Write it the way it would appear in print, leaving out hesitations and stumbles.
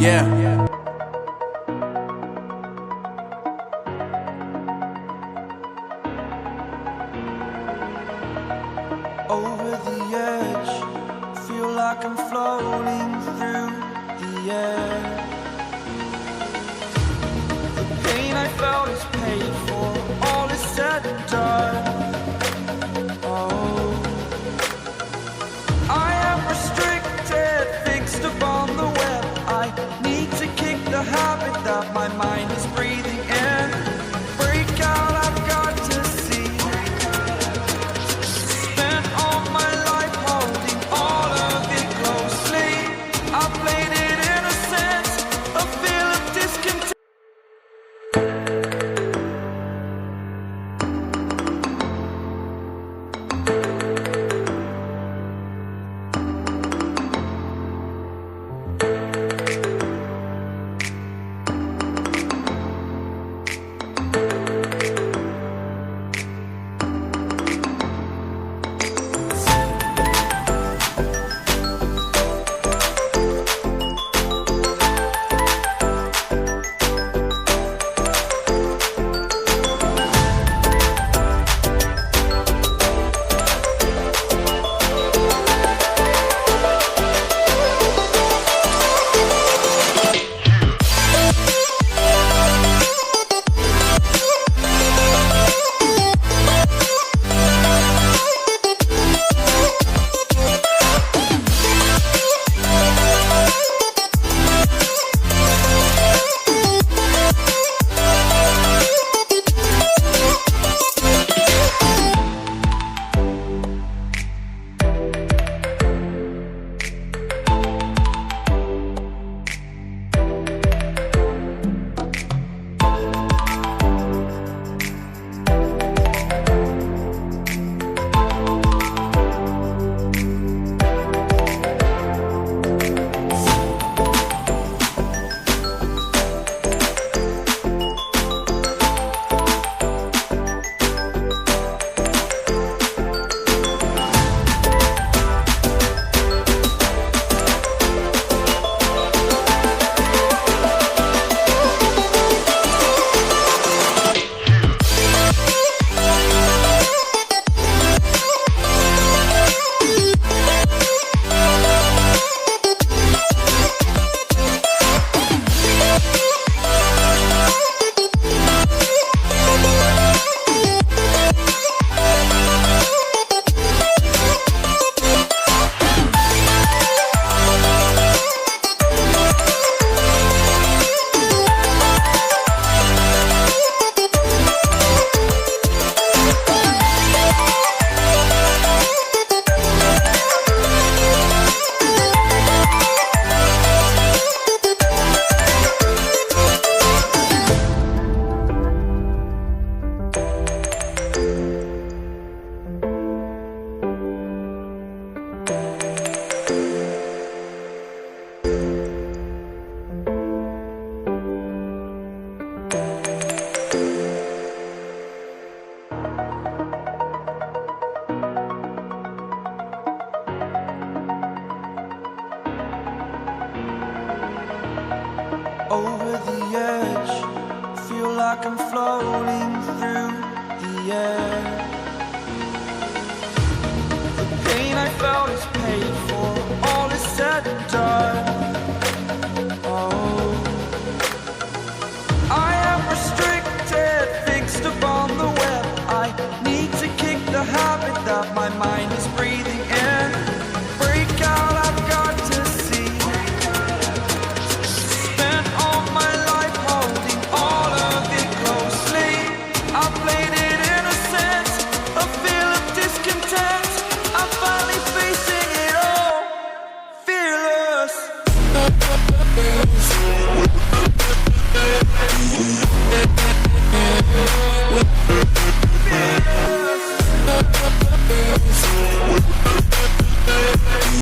Yeah. Over the edge, feel like I'm floating through the air. The pain I felt is paid for, all is said and done. Oh, I am restricted, fixed upon the web. I need to kick the habit that my mind is breathing in. Break out, I've got to see. Spent all my life holding all of it closely. I played it in a sense, a feel of discontent. Over the edge, feel like I'm floating through the air. The pain I felt is paid for, all is said and done. Oh, I am restricted, fixed upon the web. I need to kick the habit that my mind is breathing in. Break out, I've got to see. Spent all my life holding all of it closely. I played it in a sense, a feel of discontent. I'm finally facing it all, fearless.